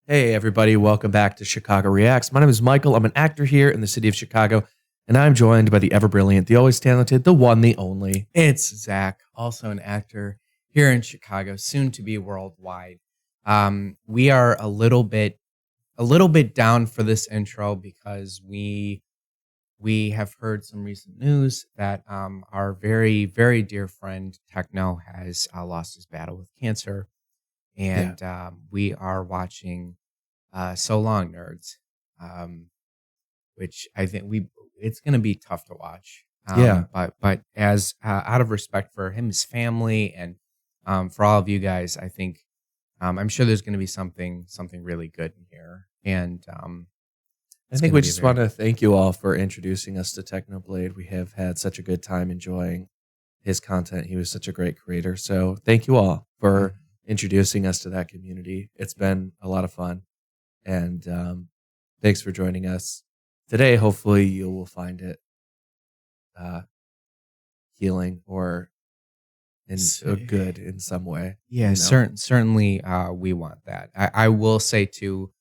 Hey, everybody, welcome back to Chicago Reacts. My name is Michael. I'm an actor here in the city of Chicago, and I'm joined by the ever brilliant, the always talented, the one, the only. It's Zach, also an actor here in Chicago, soon to be worldwide. We are a little bit down for this intro because we have heard some recent news that our very, very dear friend Techno has lost his battle with cancer, and we are watching So Long Nerds, which I think it's going to be tough to watch. But as out of respect for him, his family, and for all of you guys, I think I'm sure there's going to be something really good in here. And I think we just want to thank you all for introducing us to Technoblade. We have had such a good time enjoying his content. He was such a great creator. So thank you all for introducing us to that community. It's been a lot of fun. And thanks for joining us today. Hopefully you will find it healing or good in some way. Yeah, you know? certainly we want that. I will say too,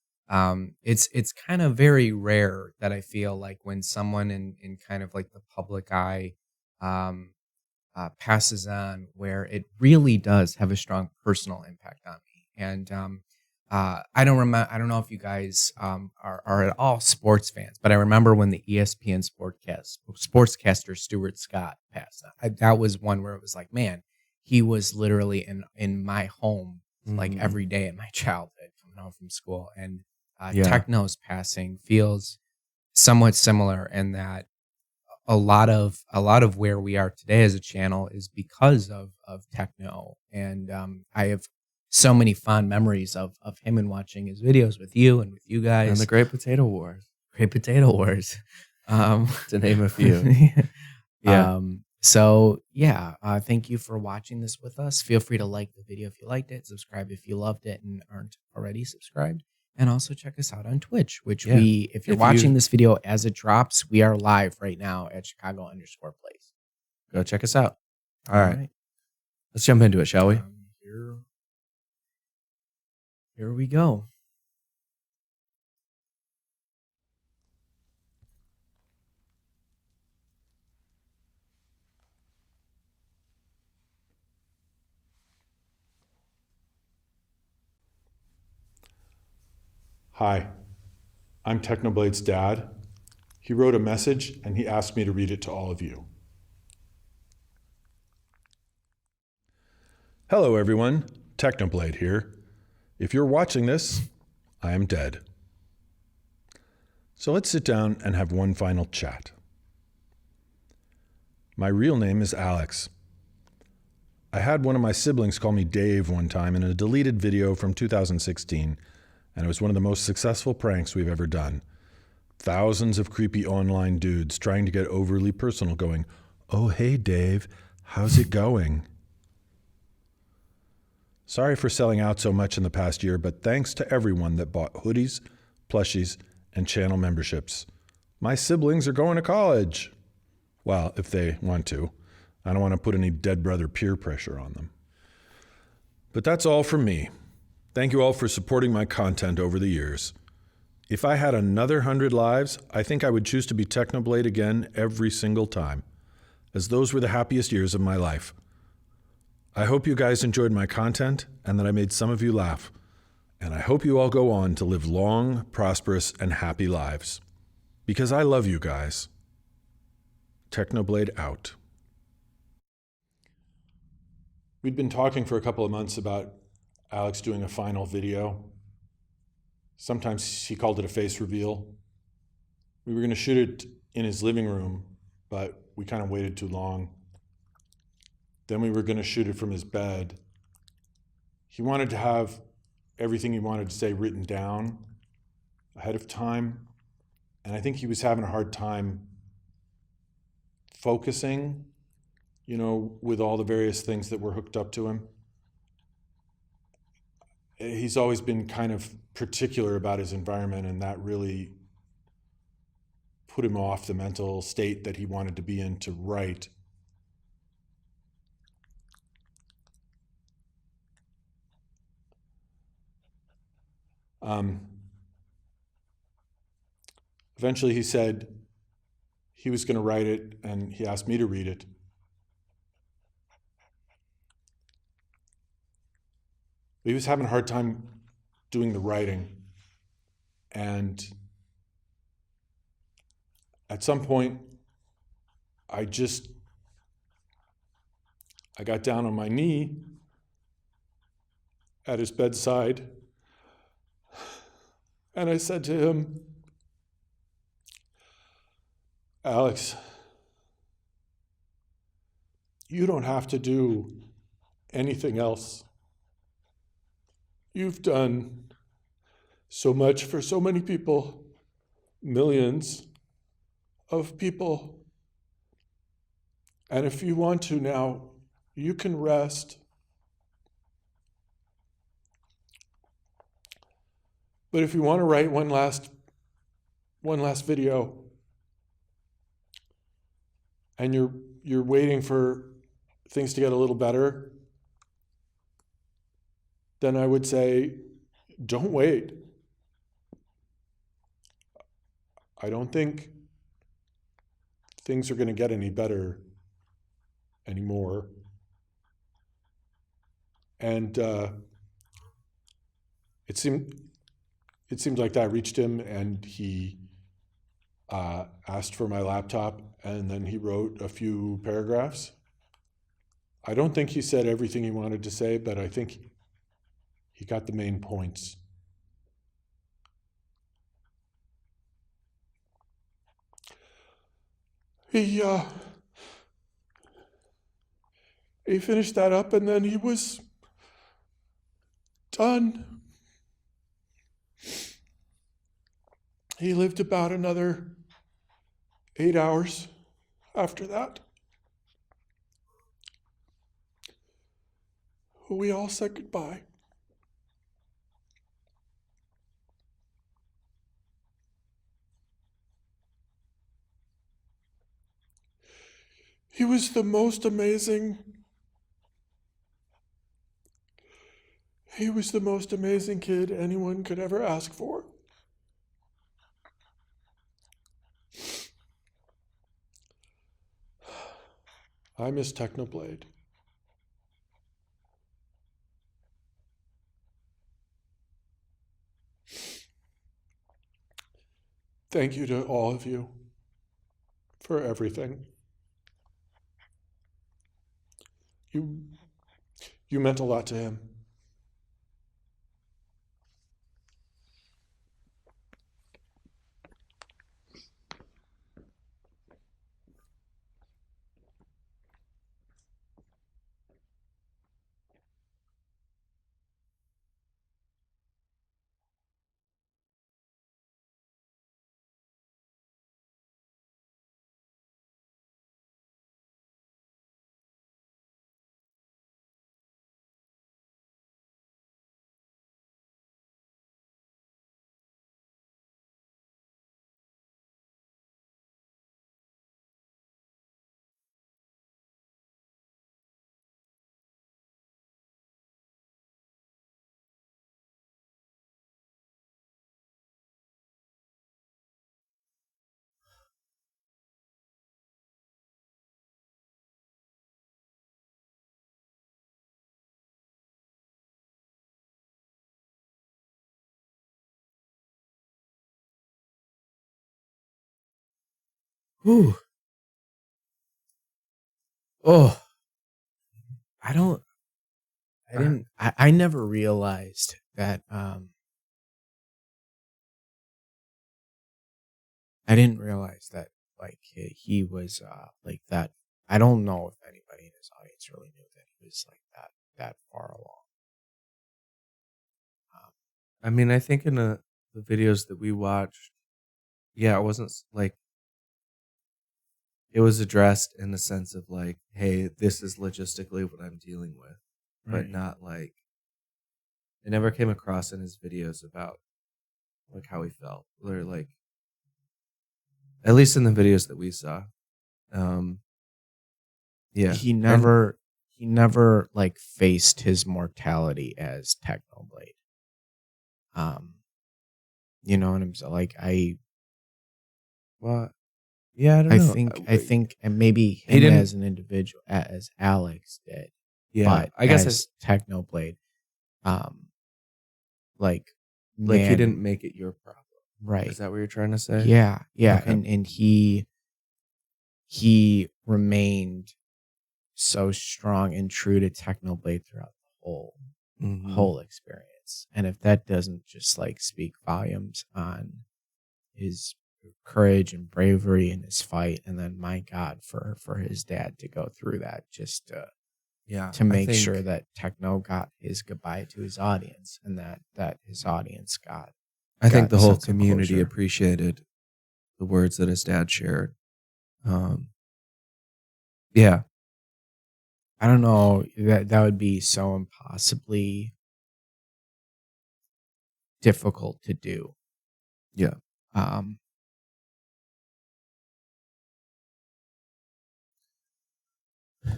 it's kind of very rare that I feel like when someone in kind of like the public eye passes on, where it really does have a strong personal impact on me. And I don't know if you guys are at all sports fans, but I remember when the ESPN sportscaster Stuart Scott passed on. That was one where it was like, man, he was literally in my home like every day in my childhood coming home from school. And Techno's passing feels somewhat similar in that a lot of where we are today as a channel is because of Techno. And I have so many fond memories of him and watching his videos with you and with you guys. And the Great Potato Wars. To name a few. Thank you for watching this with us. Feel free to like the video if you liked it, subscribe if you loved it and aren't already subscribed, and also check us out on Twitch, which if you're watching this video as it drops, we are live right now at Chicago_Plays. Go check us out. All right. Let's jump into it, shall we? Here we go. Hi, I'm Technoblade's dad. He wrote a message and he asked me to read it to all of you. Hello everyone, Technoblade here. If you're watching this, I am dead. So let's sit down and have one final chat. My real name is Alex. I had one of my siblings call me Dave one time in a deleted video from 2016, and it was one of the most successful pranks we've ever done. Thousands of creepy online dudes trying to get overly personal going, "Oh, hey Dave, how's it going?" Sorry for selling out so much in the past year, but thanks to everyone that bought hoodies, plushies, and channel memberships. My siblings are going to college. Well, if they want to. I don't want to put any dead brother peer pressure on them. But that's all from me. Thank you all for supporting my content over the years. If I had another 100 lives, I think I would choose to be Technoblade again every single time, as those were the happiest years of my life. I hope you guys enjoyed my content and that I made some of you laugh. And I hope you all go on to live long, prosperous, and happy lives. Because I love you guys. Technoblade out. We'd been talking for a couple of months about Alex doing a final video. Sometimes he called it a face reveal. We were going to shoot it in his living room, but we kind of waited too long. Then we were going to shoot it from his bed. He wanted to have everything he wanted to say written down ahead of time. And I think he was having a hard time focusing, with all the various things that were hooked up to him. He's always been kind of particular about his environment, and that really put him off the mental state that he wanted to be in to write. Eventually he said he was going to write it, and he asked me to read it. He was having a hard time doing the writing. And at some point, I got down on my knee at his bedside, and I said to him, Alex, you don't have to do anything else. You've done so much for so many people, millions of people. And if you want to now, you can rest. But if you want to write one last video, and you're waiting for things to get a little better, then I would say, don't wait. I don't think things are going to get any better anymore. And it seemed like that reached him, and he asked for my laptop, and then he wrote a few paragraphs. I don't think he said everything he wanted to say, but I think he got the main points. He finished that up, and then he was done. He lived about another 8 hours after that. We all said goodbye. He was the most amazing. He was the most amazing kid anyone could ever ask for. I miss Technoblade. Thank you to all of you for everything. You meant a lot to him. Whew. Oh, I never realized that, I didn't realize that, like, he was, like that. I don't know if anybody in his audience really knew that he was like that far along. I mean, I think in the videos that we watched, yeah, it wasn't like it was addressed in the sense of like, hey, this is logistically what I'm dealing with, but not like it never came across in his videos about like how he felt, or like at least in the videos that we saw. Yeah, He never like faced his mortality as Technoblade. You know what I'm saying? Like Well, yeah, I don't I know. think, and maybe He him didn't. as an individual, as Alex did, Yeah, but I guess as Technoblade, um, like like he didn't man, make it your problem. right? Is that what you're trying to say? Yeah, Okay. and he remained so strong and true to Technoblade throughout the Mhm. whole experience. And if that doesn't just like speak volumes on his courage and bravery in his fight, and then my God, for his dad to go through that just Yeah, to I make sure think that Techno got his goodbye to his audience, and that his audience got the a whole sense of community closure. appreciated the words that his dad shared. Um, yeah, I don't know, that would be so impossibly difficult to do. yeah. Um,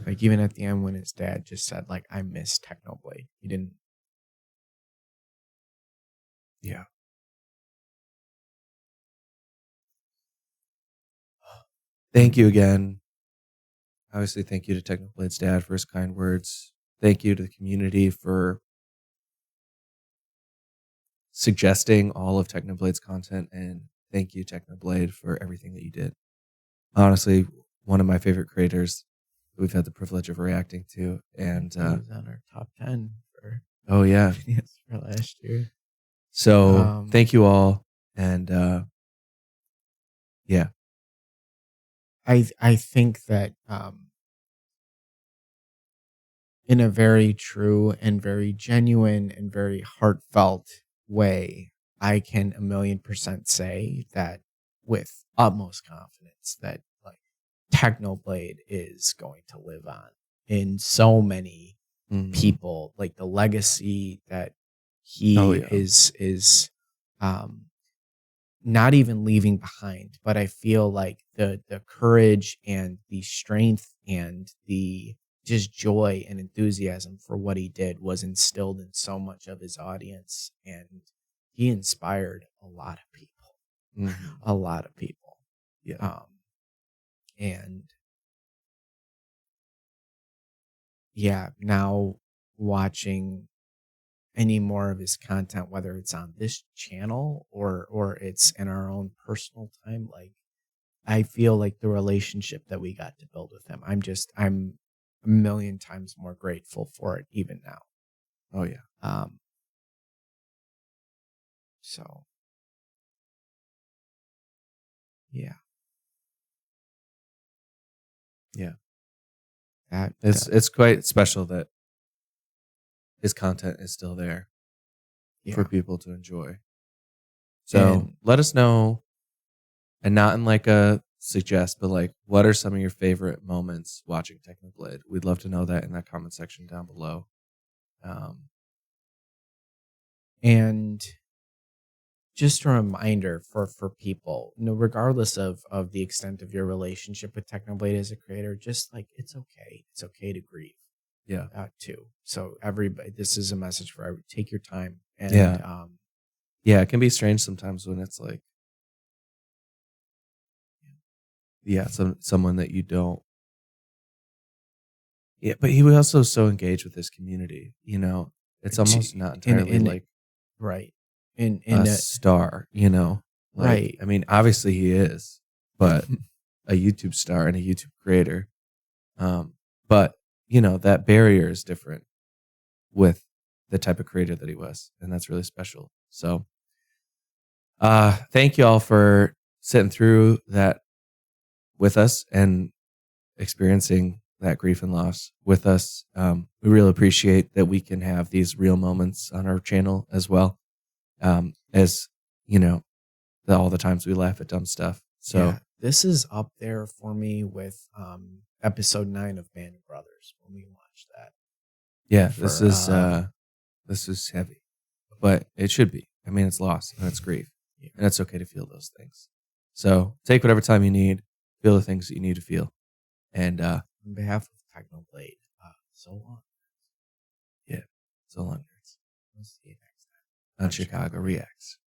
like even at the end when his dad just said like I miss Technoblade. He didn't. Yeah. Thank you again. Obviously, thank you to Technoblade's dad for his kind words. Thank you to the community for suggesting all of Technoblade's content. And thank you, Technoblade, for everything that you did. Honestly, one of my favorite creators that we've had the privilege of reacting to. And He was on our top 10 for oh, yeah. videos for last year. So thank you all. And yeah. I think that in a very true and very genuine and very heartfelt way, I can 1,000,000% say that with utmost confidence that like Technoblade is going to live on in so many Mhm. people. Like the legacy that Oh, he yeah. is um not even leaving behind, but I feel like the courage and the strength and the just joy and enthusiasm for what he did was instilled in so much of his audience, and he inspired a lot of people. Mhm. A lot of people. Yeah. And yeah, now watching any more of his content, whether it's on this channel or it's in our own personal time, like I feel like the relationship that we got to build with him, I'm a million times more grateful for it even now. Oh, yeah. So yeah, Yeah. that It's quite special that his content is still there for yeah, people to enjoy. So and let us know, and not in like a suggest, but like, what are some of your favorite moments watching Technoblade? We'd love to know that in that comment section down below. and just a reminder for people, regardless of the extent of your relationship with Technoblade as a creator, just like it's okay to grieve. Yeah. Too. So everybody, this is a message for everybody. Take your time and Yeah. Yeah, it can be strange sometimes when it's like, yeah, someone that you don't. Yeah, but he was also so engaged with his community. It's almost not entirely in like right in a a, star. Like, right. I mean, obviously he is, but a YouTube star and a YouTube creator. But that barrier is different with the type of creator that he was, and that's really special. So, thank you all for sitting through that with us and experiencing that grief and loss with us. We really appreciate that we can have these real moments on our channel as well, as all the times we laugh at dumb stuff. So Yeah, this is up there for me with episode 9 of Band of Brothers when we watched that. yeah, For this is heavy, but it should be. I mean, it's loss and it's grief, yeah. and it's okay to feel those things. So take whatever time you need, feel the things that you need to feel, and On behalf of Technoblade, so long. yeah, so long, nerds. We'll see you next time On Chicago Reacts.